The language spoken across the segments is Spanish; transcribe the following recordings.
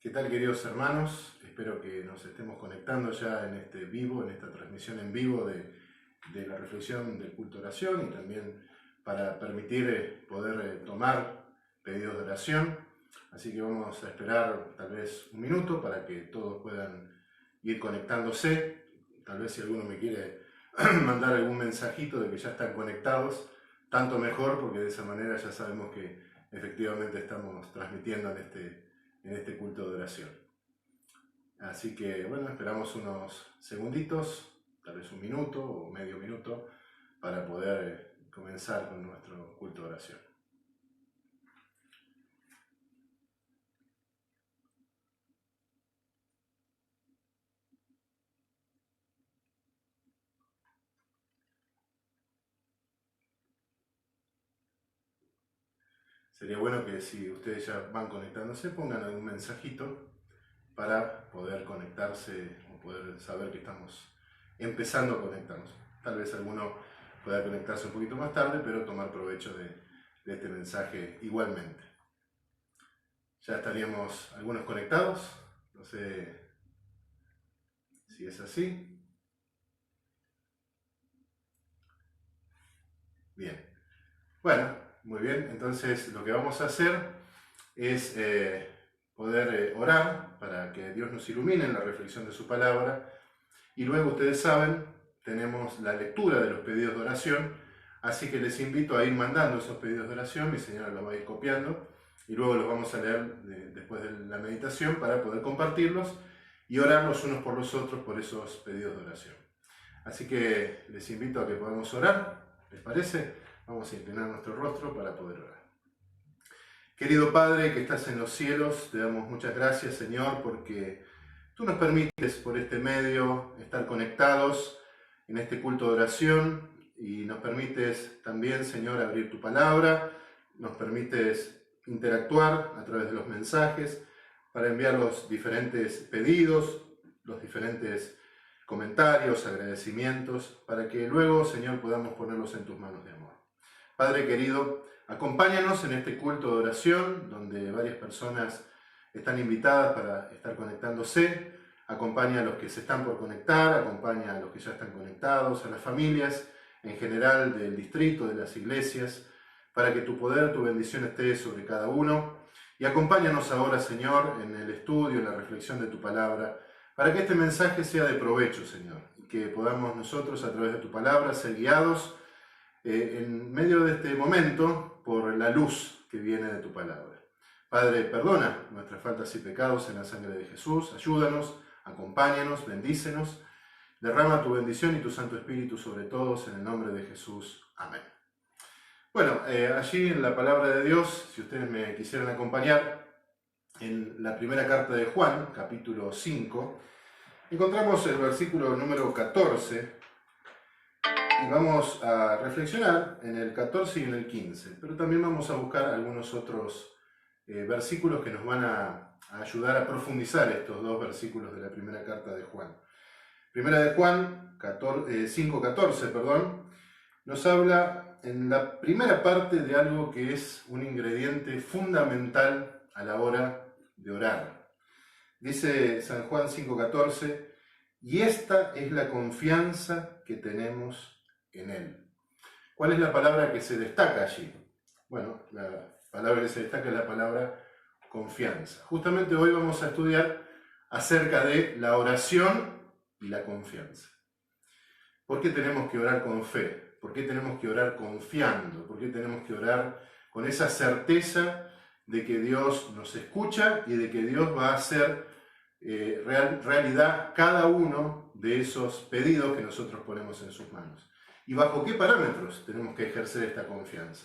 ¿Qué tal, queridos hermanos? Espero que nos estemos conectando ya en este vivo, en esta transmisión en vivo de la reflexión del culto de oración, y también para permitir poder tomar pedidos de oración. Así que vamos a esperar tal vez un minuto para que todos puedan ir conectándose. Tal vez si alguno me quiere mandar algún mensajito de que ya están conectados, tanto mejor, porque de esa manera ya sabemos que efectivamente estamos transmitiendo en este culto de oración. Así que bueno, esperamos unos segunditos, tal vez un minuto o medio minuto, para poder comenzar con nuestro culto de oración. Sería bueno que si ustedes ya van conectándose, pongan algún mensajito para poder conectarse o poder saber que estamos empezando a conectarnos. Tal vez alguno pueda conectarse un poquito más tarde, pero tomar provecho de este mensaje igualmente. Ya estaríamos algunos conectados, no sé si es así. Bien. Bueno, muy bien. Entonces lo que vamos a hacer es poder orar para que Dios nos ilumine en la reflexión de su palabra. Y luego, ustedes saben, tenemos la lectura de los pedidos de oración, así que les invito a ir mandando esos pedidos de oración. Mi señora los va a ir copiando y luego los vamos a leer después de la meditación para poder compartirlos y orar los unos por los otros por esos pedidos de oración. Así que les invito a que podamos orar, ¿les parece? Vamos a inclinar nuestro rostro para poder orar. Querido Padre que estás en los cielos, te damos muchas gracias, Señor, porque tú nos permites por este medio estar conectados en este culto de oración, y nos permites también, Señor, abrir tu palabra, nos permites interactuar a través de los mensajes para enviar los diferentes pedidos, los diferentes comentarios, agradecimientos, para que luego, Señor, podamos ponerlos en tus manos de amor. Padre querido, acompáñanos en este culto de oración, donde varias personas están invitadas para estar conectándose. Acompaña a los que se están por conectar, acompaña a los que ya están conectados, a las familias en general del distrito, de las iglesias, para que tu poder, tu bendición esté sobre cada uno. Y acompáñanos ahora, Señor, en el estudio, en la reflexión de tu palabra, para que este mensaje sea de provecho, Señor, y que podamos nosotros, a través de tu palabra, ser guiados en medio de este momento por la luz que viene de tu palabra. Padre, perdona nuestras faltas y pecados en la sangre de Jesús, ayúdanos, acompáñanos, bendícenos, derrama tu bendición y tu Santo Espíritu sobre todos, en el nombre de Jesús. Amén. Bueno, allí en la palabra de Dios, si ustedes me quisieran acompañar, en la primera carta de Juan, capítulo 5, encontramos el versículo número 14, y vamos a reflexionar en el 14 y en el 15, pero también vamos a buscar algunos otros versículos que nos van a ayudar a profundizar estos dos versículos de la primera carta de Juan. Primera de Juan 5:14, nos habla en la primera parte de algo que es un ingrediente fundamental a la hora de orar. Dice San Juan 5:14, y esta es la confianza que tenemos en Él. ¿Cuál es la palabra que se destaca allí? Bueno, la palabra que se destaca es la palabra confianza. Justamente hoy vamos a estudiar acerca de la oración y la confianza. ¿Por qué tenemos que orar con fe? ¿Por qué tenemos que orar confiando? ¿Por qué tenemos que orar con esa certeza de que Dios nos escucha y de que Dios va a hacer realidad cada uno de esos pedidos que nosotros ponemos en sus manos? ¿Y bajo qué parámetros tenemos que ejercer esta confianza?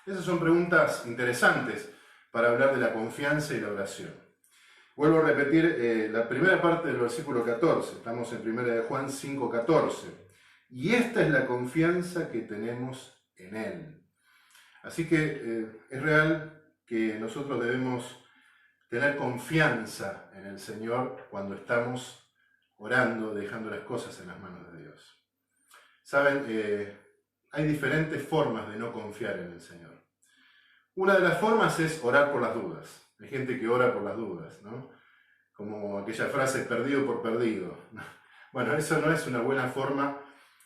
Esas son preguntas interesantes para hablar de la confianza y la oración. Vuelvo a repetir la primera parte del versículo 14. Estamos en 1 de Juan 5:14. Y esta es la confianza que tenemos en Él. Así que es real que nosotros debemos tener confianza en el Señor cuando estamos orando, dejando las cosas en las manos de Dios. Saben, hay diferentes formas de no confiar en el Señor. Una de las formas es orar por las dudas. Hay gente que ora por las dudas, ¿no? como aquella frase, perdido por perdido. Bueno, eso no es una buena forma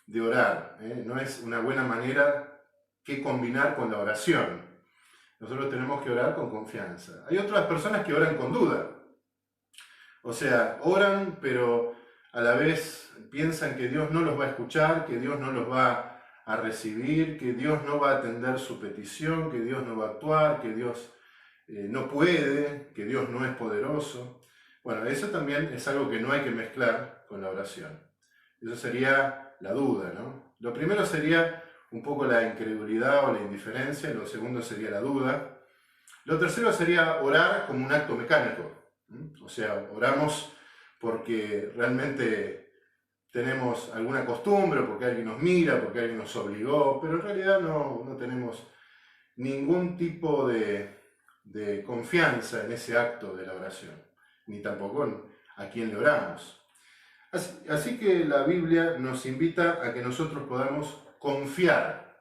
de orar, no es una buena manera que combinar con la oración. Nosotros tenemos que orar con confianza. Hay otras personas que oran con duda. O sea, oran, pero a la vez piensan que Dios no los va a escuchar, que Dios no los va a recibir, que Dios no va a atender su petición, que Dios no va a actuar, que Dios no puede, que Dios no es poderoso. Bueno, eso también es algo que no hay que mezclar con la oración. Eso sería la duda, ¿no? Lo primero sería un poco la incredulidad o la indiferencia, lo segundo sería la duda. Lo tercero sería orar como un acto mecánico. O sea, oramos porque realmente tenemos alguna costumbre, porque alguien nos mira, porque alguien nos obligó, pero en realidad no tenemos ningún tipo de confianza en ese acto de la oración, ni tampoco a quien le oramos. Así que la Biblia nos invita a que nosotros podamos confiar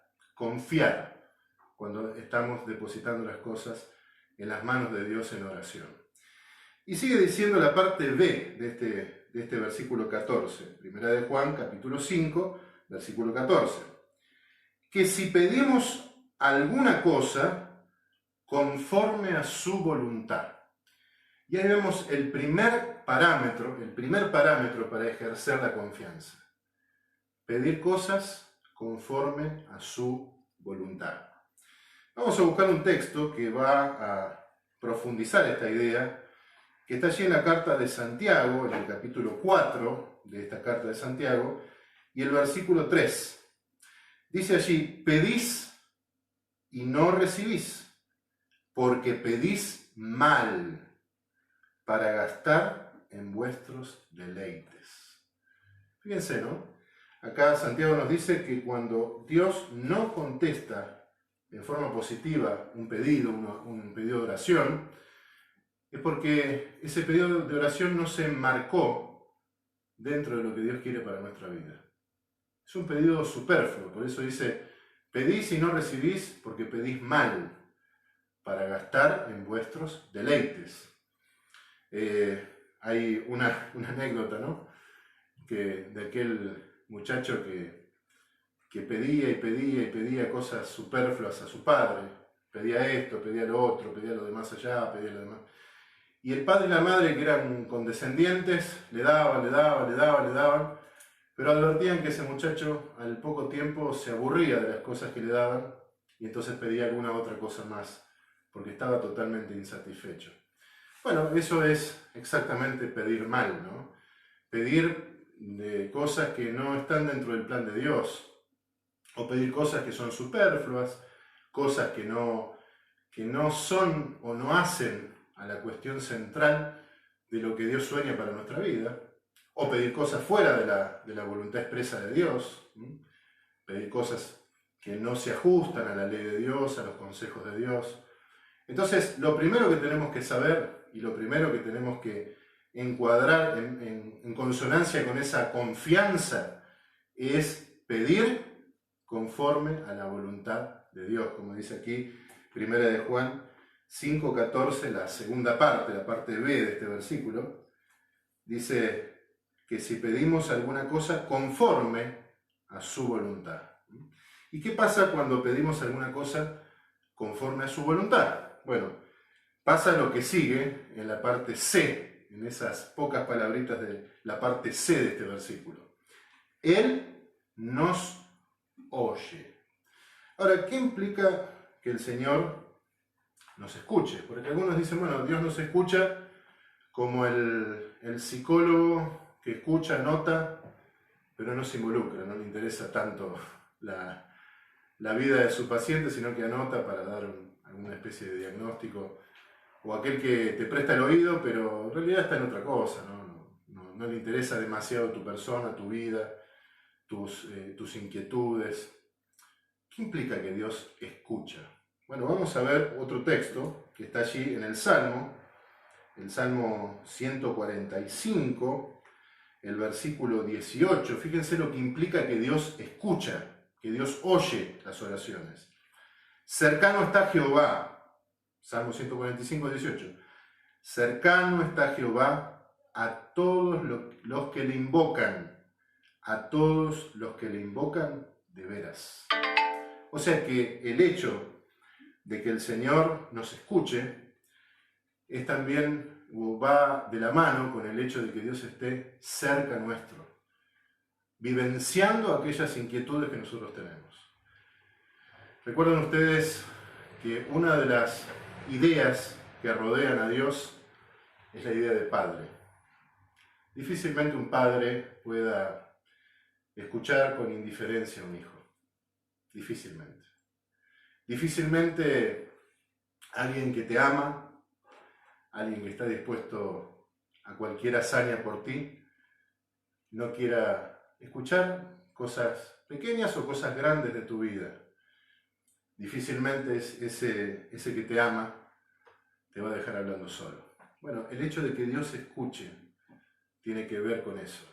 cuando estamos depositando las cosas en las manos de Dios en oración. Y sigue diciendo la parte B de este versículo 14, Primera de Juan, capítulo 5, versículo 14, que si pedimos alguna cosa conforme a su voluntad. Y ahí vemos el primer parámetro para ejercer la confianza. Pedir cosas conforme a su voluntad. Vamos a buscar un texto que va a profundizar esta idea, que está allí en la carta de Santiago, en el capítulo 4 de esta carta de Santiago, y el versículo 3. Dice allí, pedís y no recibís, porque pedís mal, para gastar en vuestros deleites. Fíjense, ¿no? Acá Santiago nos dice que cuando Dios no contesta en forma positiva un pedido de oración, es porque ese pedido de oración no se enmarcó dentro de lo que Dios quiere para nuestra vida. Es un pedido superfluo, por eso dice, pedís y no recibís porque pedís mal, para gastar en vuestros deleites. Hay una anécdota, ¿no? De aquel muchacho que pedía y pedía y pedía cosas superfluas a su padre. Pedía esto, pedía lo otro, pedía lo de más allá, pedía lo demás. Y el padre y la madre, que eran condescendientes, le daban, pero advertían que ese muchacho al poco tiempo se aburría de las cosas que le daban y entonces pedía alguna otra cosa más, porque estaba totalmente insatisfecho. Bueno, eso es exactamente pedir mal, ¿no? Pedir de cosas que no están dentro del plan de Dios, o pedir cosas que son superfluas, cosas que no son o no hacen a la cuestión central de lo que Dios sueña para nuestra vida, o pedir cosas fuera de la voluntad expresa de Dios, pedir cosas que no se ajustan a la ley de Dios, a los consejos de Dios. Entonces, lo primero que tenemos que saber y lo primero que tenemos que encuadrar en consonancia con esa confianza es pedir conforme a la voluntad de Dios, como dice aquí Primera de Juan 5:14, la segunda parte, la parte B de este versículo, dice que si pedimos alguna cosa conforme a su voluntad. ¿Y qué pasa cuando pedimos alguna cosa conforme a su voluntad? Bueno, pasa lo que sigue en la parte C, en esas pocas palabritas de la parte C de este versículo. Él nos oye. Ahora, ¿qué implica que el Señor nos escuche? Porque algunos dicen, bueno, Dios nos escucha como el psicólogo que escucha, nota, pero no se involucra, no le interesa tanto la vida de su paciente, sino que anota para dar alguna especie de diagnóstico, o aquel que te presta el oído, pero en realidad está en otra cosa, no le interesa demasiado tu persona, tu vida, tus inquietudes. ¿Qué implica que Dios escucha? Bueno, vamos a ver otro texto que está allí en el Salmo 145, el versículo 18. Fíjense lo que implica que Dios escucha, que Dios oye las oraciones. Cercano está Jehová, Salmo 145, 18. Cercano está Jehová a todos los que le invocan, a todos los que le invocan de veras. O sea que el hecho de que el Señor nos escuche es también, va de la mano con el hecho de que Dios esté cerca nuestro, vivenciando aquellas inquietudes que nosotros tenemos. Recuerden ustedes que una de las ideas que rodean a Dios es la idea de padre. Difícilmente un padre pueda escuchar con indiferencia a un hijo. Difícilmente. Difícilmente alguien que te ama, alguien que está dispuesto a cualquier hazaña por ti, no quiera escuchar cosas pequeñas o cosas grandes de tu vida. Difícilmente ese que te ama te va a dejar hablando solo. Bueno, el hecho de que Dios escuche tiene que ver con eso.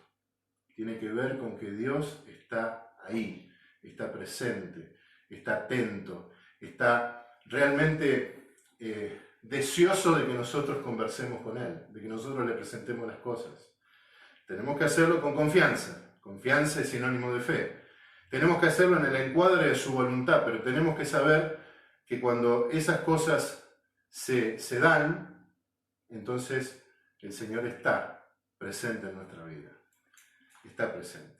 Tiene que ver con que Dios está ahí, está presente, está atento, está realmente deseoso de que nosotros conversemos con Él, de que nosotros le presentemos las cosas. Tenemos que hacerlo con confianza. Confianza es sinónimo de fe. Tenemos que hacerlo en el encuadre de su voluntad, pero tenemos que saber que cuando esas cosas se dan, entonces el Señor está presente en nuestra vida. Está presente.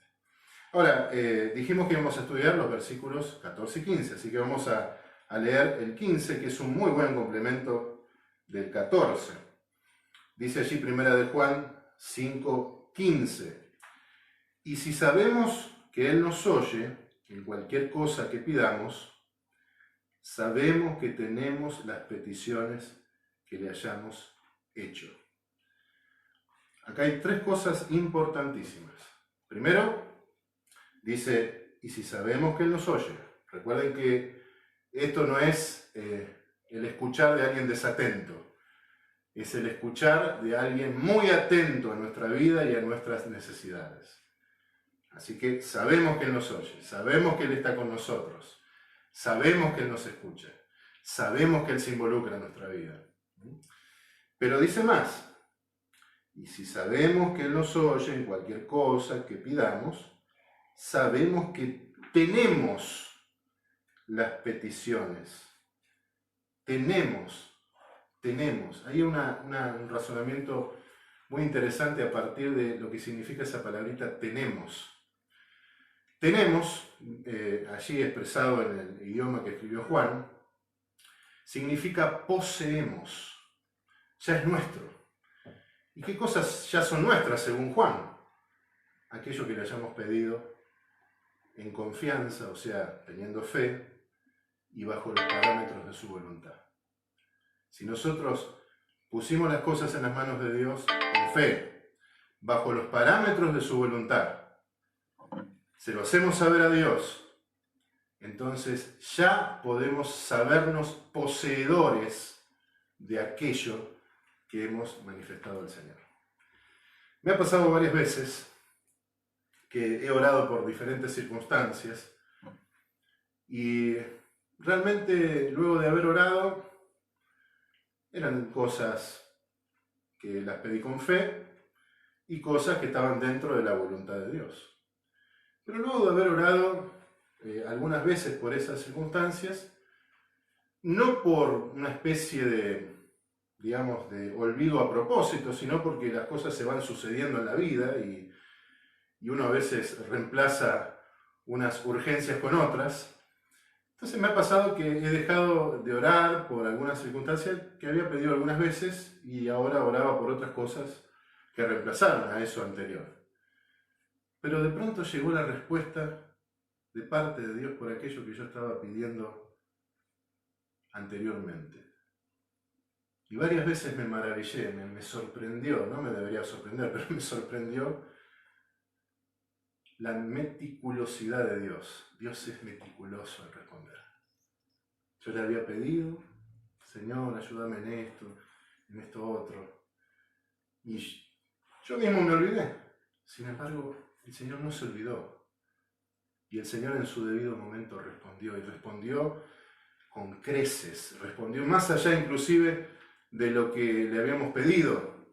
Ahora, dijimos que íbamos a estudiar los versículos 14 y 15, así que vamos a leer el 15, que es un muy buen complemento del 14. Dice allí 1 de Juan 5:15. Y si sabemos que Él nos oye en cualquier cosa que pidamos, sabemos que tenemos las peticiones que le hayamos hecho. Acá hay tres cosas importantísimas. Primero, dice, y si sabemos que Él nos oye. Recuerden que esto no es el escuchar de alguien desatento, es el escuchar de alguien muy atento a nuestra vida y a nuestras necesidades. Así que sabemos que Él nos oye, sabemos que Él está con nosotros, sabemos que Él nos escucha, sabemos que Él se involucra en nuestra vida. Pero dice más, y si sabemos que Él nos oye en cualquier cosa que pidamos, sabemos que tenemos las peticiones. Tenemos. Hay un razonamiento muy interesante a partir de lo que significa esa palabrita tenemos. Tenemos, allí expresado en el idioma que escribió Juan, significa poseemos, ya es nuestro. ¿Y qué cosas ya son nuestras según Juan? Aquello que le hayamos pedido en confianza, o sea, teniendo fe y bajo los parámetros de su voluntad. Si nosotros pusimos las cosas en las manos de Dios con fe, bajo los parámetros de su voluntad, se lo hacemos saber a Dios, entonces ya podemos sabernos poseedores de aquello que hemos manifestado al Señor. Me ha pasado varias veces que he orado por diferentes circunstancias y realmente luego de haber orado eran cosas que las pedí con fe y cosas que estaban dentro de la voluntad de Dios. Pero luego de haber orado algunas veces por esas circunstancias, no por una especie de, digamos, de olvido a propósito, sino porque las cosas se van sucediendo en la vida y uno a veces reemplaza unas urgencias con otras. Entonces me ha pasado que he dejado de orar por algunas circunstancias que había pedido algunas veces y ahora oraba por otras cosas que reemplazaron a eso anterior. Pero de pronto llegó la respuesta de parte de Dios por aquello que yo estaba pidiendo anteriormente. Y varias veces me maravillé, me sorprendió, no me debería sorprender, pero me sorprendió la meticulosidad de Dios. Dios es meticuloso al responder. Yo le había pedido, Señor, ayúdame en esto otro. Y yo mismo me olvidé. Sin embargo, el Señor no se olvidó. Y el Señor en su debido momento respondió, y respondió con creces, respondió más allá inclusive de lo que le habíamos pedido.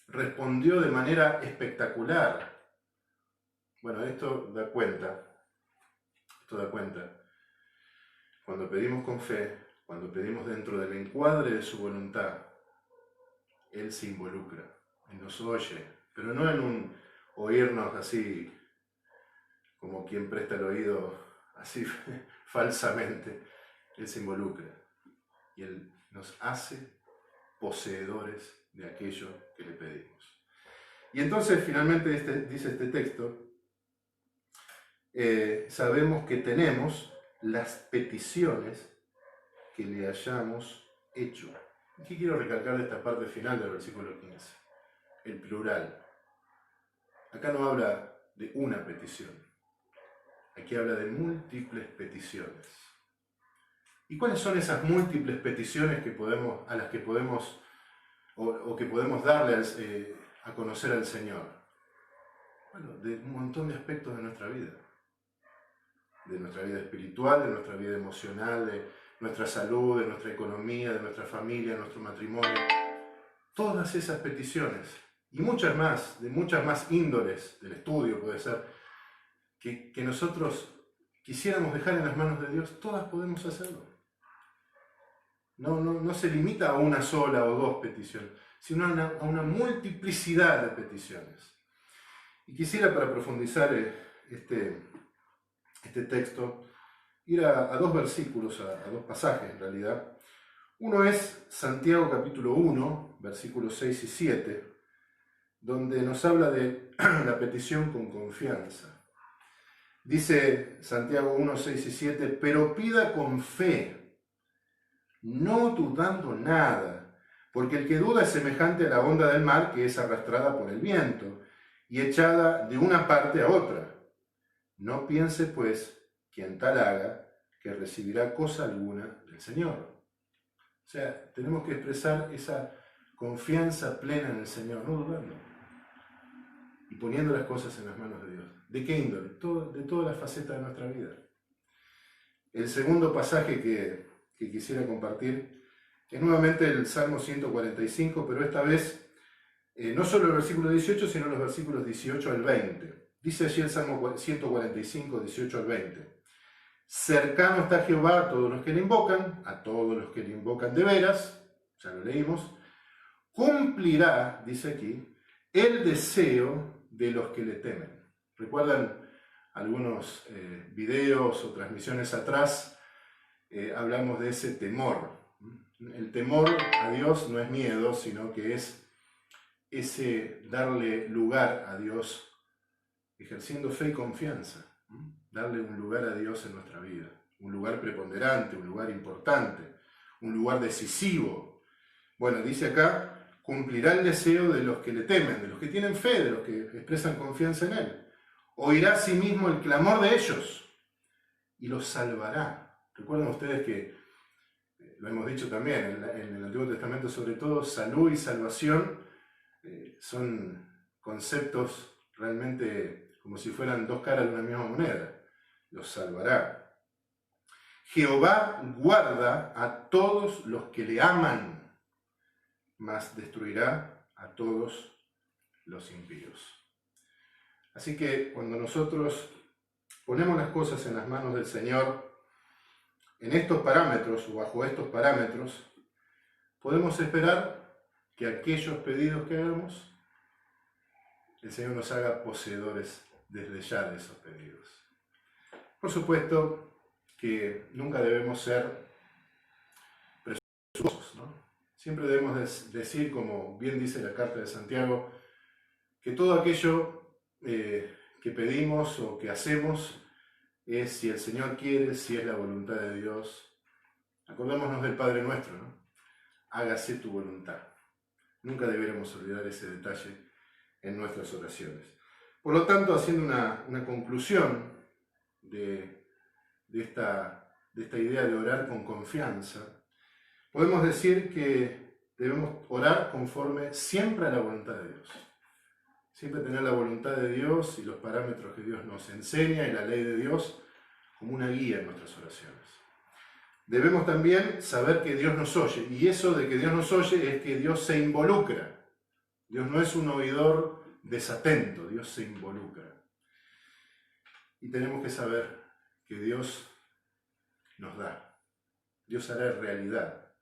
respondió de manera espectacular. Bueno, esto da cuenta. Cuando pedimos con fe, cuando pedimos dentro del encuadre de su voluntad, Él se involucra, Él nos oye, pero no en un oírnos así, como quien presta el oído así falsamente. Él se involucra y Él nos hace poseedores de aquello que le pedimos. Y entonces finalmente dice este texto, sabemos que tenemos las peticiones que le hayamos hecho. Aquí quiero recalcar de esta parte final del versículo 15, el plural. Acá no habla de una petición, aquí habla de múltiples peticiones. ¿Y cuáles son esas múltiples peticiones a las que podemos o que podemos darle a conocer al Señor? Bueno, de un montón de aspectos de nuestra vida espiritual, de nuestra vida emocional, de nuestra salud, de nuestra economía, de nuestra familia, de nuestro matrimonio. Todas esas peticiones, y muchas más, de muchas más índoles, del estudio puede ser, que nosotros quisiéramos dejar en las manos de Dios, todas podemos hacerlo. No se limita a una sola o dos peticiones, sino a una multiplicidad de peticiones. Y quisiera, para profundizar este texto, ir a dos versículos, a dos pasajes en realidad. Uno es Santiago capítulo 1, versículos 6 y 7, donde nos habla de la petición con confianza. Dice Santiago 1, 6 y 7, pero pida con fe, no dudando nada, porque el que duda es semejante a la onda del mar que es arrastrada por el viento y echada de una parte a otra. No piense, pues, quien tal haga, que recibirá cosa alguna del Señor. O sea, tenemos que expresar esa confianza plena en el Señor, no dudando, y poniendo las cosas en las manos de Dios. ¿De qué índole? De todas las facetas de nuestra vida. El segundo pasaje que quisiera compartir es nuevamente el Salmo 145, pero esta vez no solo el versículo 18, sino los versículos 18 al 20. Dice allí el Salmo 145, 18 al 20. Cercano está Jehová a todos los que le invocan, de veras, ya lo leímos, cumplirá, dice aquí, el deseo de los que le temen. ¿Recuerdan algunos videos o transmisiones atrás? Hablamos de ese temor. El temor a Dios no es miedo, sino que es ese darle lugar a Dios, ejerciendo fe y confianza. Darle un lugar a Dios en nuestra vida, un lugar preponderante, un lugar importante, un lugar decisivo. Bueno, dice acá, cumplirá el deseo de los que le temen, de los que tienen fe, de los que expresan confianza en Él. Oirá a sí mismo el clamor de ellos y los salvará. Recuerden ustedes que, lo hemos dicho también, en el Antiguo Testamento sobre todo, salud y salvación son conceptos realmente como si fueran dos caras de una misma moneda. Los salvará. Jehová guarda a todos los que le aman, mas destruirá a todos los impíos. Así que cuando nosotros ponemos las cosas en las manos del Señor, en estos parámetros o bajo estos parámetros, podemos esperar que aquellos pedidos que hagamos, el Señor nos haga poseedores desde ya de esos pedidos. Por supuesto que nunca debemos ser presuntuosos, ¿no? Siempre debemos decir, como bien dice la carta de Santiago, que todo aquello que pedimos o que hacemos es si el Señor quiere, si es la voluntad de Dios. Acordémonos del Padre Nuestro, ¿no? Hágase tu voluntad. Nunca deberemos olvidar ese detalle en nuestras oraciones. Por lo tanto, haciendo una conclusión de esta idea de orar con confianza, podemos decir que debemos orar conforme siempre a la voluntad de Dios. Siempre tener la voluntad de Dios y los parámetros que Dios nos enseña y la ley de Dios como una guía en nuestras oraciones. Debemos también saber que Dios nos oye, y eso de que Dios nos oye es que Dios se involucra Dios no es un oidor desatento, Dios se involucra. Y tenemos que saber que Dios nos da. Dios hará realidad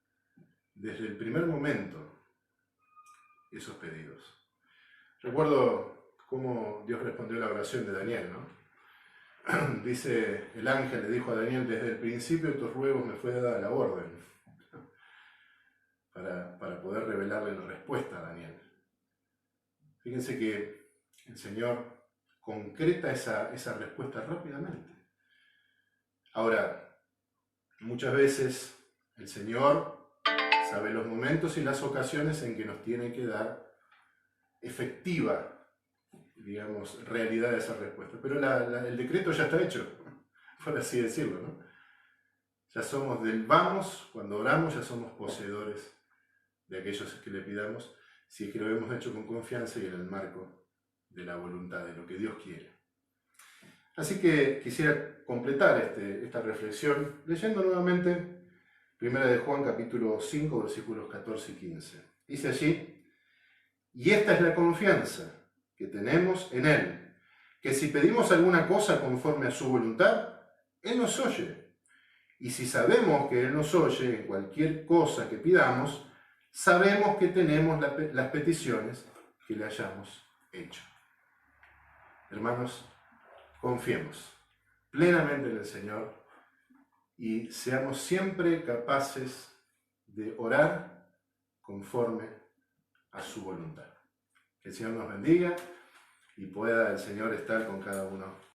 desde el primer momento esos pedidos. Recuerdo cómo Dios respondió a la oración de Daniel, ¿no? Dice, el ángel le dijo a Daniel, desde el principio de tus ruegos me fue dada la orden para poder revelarle la respuesta a Daniel. Fíjense que el Señor concreta esa respuesta rápidamente. Ahora, muchas veces el Señor sabe los momentos y las ocasiones en que nos tiene que dar efectiva, digamos, realidad de esa respuesta. Pero el decreto ya está hecho, por así decirlo, ¿no? Ya somos del vamos, cuando oramos ya somos poseedores de aquellos que le pidamos, si es que lo hemos hecho con confianza y en el marco de la voluntad, de lo que Dios quiere. Así que quisiera completar esta reflexión leyendo nuevamente 1 de Juan capítulo 5, versículos 14 y 15. Dice allí, y esta es la confianza que tenemos en Él, que si pedimos alguna cosa conforme a su voluntad, Él nos oye. Y si sabemos que Él nos oye en cualquier cosa que pidamos, sabemos que tenemos las peticiones que le hayamos hecho. Hermanos, confiemos plenamente en el Señor y seamos siempre capaces de orar conforme a su voluntad. Que el Señor nos bendiga y pueda el Señor estar con cada uno